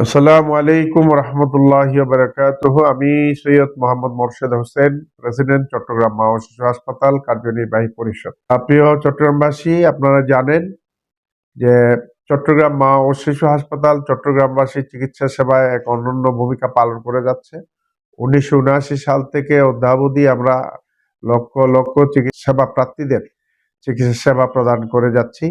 আসসালামু আলাইকুম রহমতুল্লাহি ওয়া বারাকাতুহু। আমি সৈয়দ মোহাম্মদ মোর্শেদ হোসেন, প্রেসিডেন্ট, চট্টগ্রাম মা ও শিশু হাসপাতাল কার্যনির্বাহী পরিষদ। প্রিয় চট্টগ্রামবাসী, আপনারা জানেন যে চট্টগ্রাম মা ও শিশু হাসপাতাল চট্টগ্রামবাসীর চিকিৎসা সেবায় এক অনন্য ভূমিকা পালন করে যাচ্ছে। 1979 সাল থেকে অদ্যাবধি আমরা লক্ষ লক্ষ চিকিৎসা সেবা প্রার্থীদের চিকিৎসা সেবা প্রদান করে যাচ্ছি।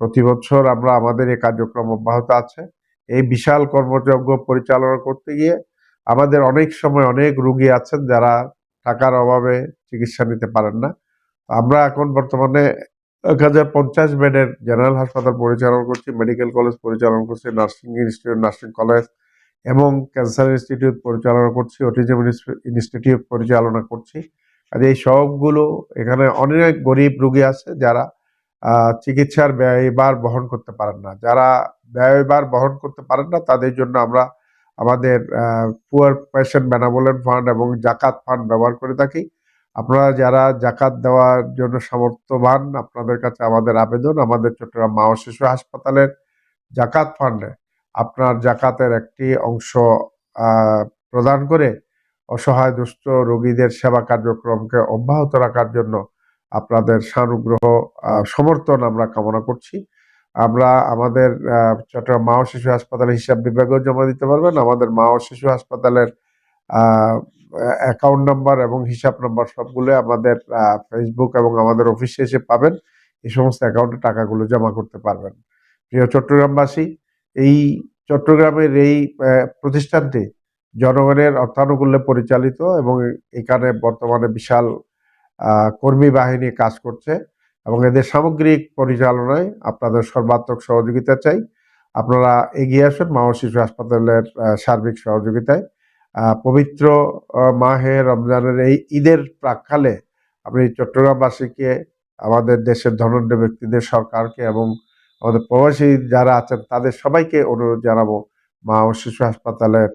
প্রতি বছর আমরা আমাদের এই কার্যক্রম অব্যাহত আছে। এই বিশাল কর্মযজ্ঞ পরিচালনা করতে গিয়ে আমাদের অনেক সময় অনেক রোগী আছেন যারা টাকার অভাবে চিকিৎসা নিতে পারেন না। আমরা এখন বর্তমানে 1050 বেডের জেনারেল হাসপাতাল পরিচালনা করছি, মেডিকেল কলেজ পরিচালনা করছি, নার্সিং ইনস্টিটিউট, নার্সিং কলেজ এবং ক্যান্সার ইনস্টিটিউট পরিচালনা করছি, অটিজম ইনস্টিটিউট পরিচালনা করছি। আর এই সবগুলো এখানে অনেক গরিব রোগী আছে যারা চিকিৎসার ব্যয়ভার বহন করতে পারেন না। যারা ব্যয়ভার বহন করতে পারেন না তাদের জন্য আমরা আমাদের পুয়ার পেশেন্ট বেনাভোলেন্ট ফান্ড এবং জাকাত ফান্ড ব্যবহার করে থাকি। আপনারা যারা জাকাত দেওয়ার জন্য সামর্থ্যবান, আপনাদের কাছে আমাদের আবেদন, আমাদের চট্টগ্রাম মা ও শিশু হাসপাতালের জাকাত ফান্ডে আপনার জাকাতের একটি অংশ প্রদান করে অসহায় দুস্থ রোগীদের সেবা কার্যক্রমকে অব্যাহত রাখার জন্য আপনাদের সানুগ্রহ সমর্থন আমরা কামনা করছি। আমরা আমাদের চট্টগ্রাম মা ও শিশু হাসপাতালের হিসাব বিভাগেও জমা দিতে পারবেন। আমাদের মা ও শিশু হাসপাতালের অ্যাকাউন্ট নাম্বার এবং হিসাব নাম্বার সবগুলো আমাদের ফেসবুক এবং আমাদের অফিসে এসে পাবেন। এই সমস্ত অ্যাকাউন্টে টাকাগুলো জমা করতে পারবেন। প্রিয় চট্টগ্রামবাসী, এই চট্টগ্রামের এই প্রতিষ্ঠানটি জনগণের অর্থানুকূল্যে পরিচালিত এবং এখানে বর্তমানে বিশাল কর্মী বাহিনী কাজ করছে এবং এদের সামগ্রিক পরিচালনায় আপনাদের সর্বাত্মক সহযোগিতা চাই। আপনারা এগিয়ে আসুন মা ও শিশু হাসপাতালের সার্বিক সহযোগিতায়। পবিত্র মাহে রমজানের এই ঈদের প্রাক্কালে আমি চট্টগ্রামবাসীকে, আমাদের দেশের ধনাঢ্য ব্যক্তিদের, সরকারকে এবং আমাদের প্রবাসী যারা আছেন তাদের সবাইকে অনুরোধ জানাবো মা ও শিশু হাসপাতালের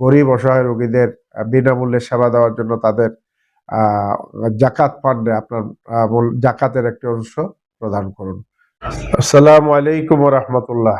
গরিব অসহায় রোগীদের বিনামূল্যে সেবা দেওয়ার জন্য তাদের জাকাত ফান্ডে আপনার জাকাতের একটি অংশ প্রদান করুন। আসসালামু আলাইকুম ওয়া রাহমাতুল্লাহ।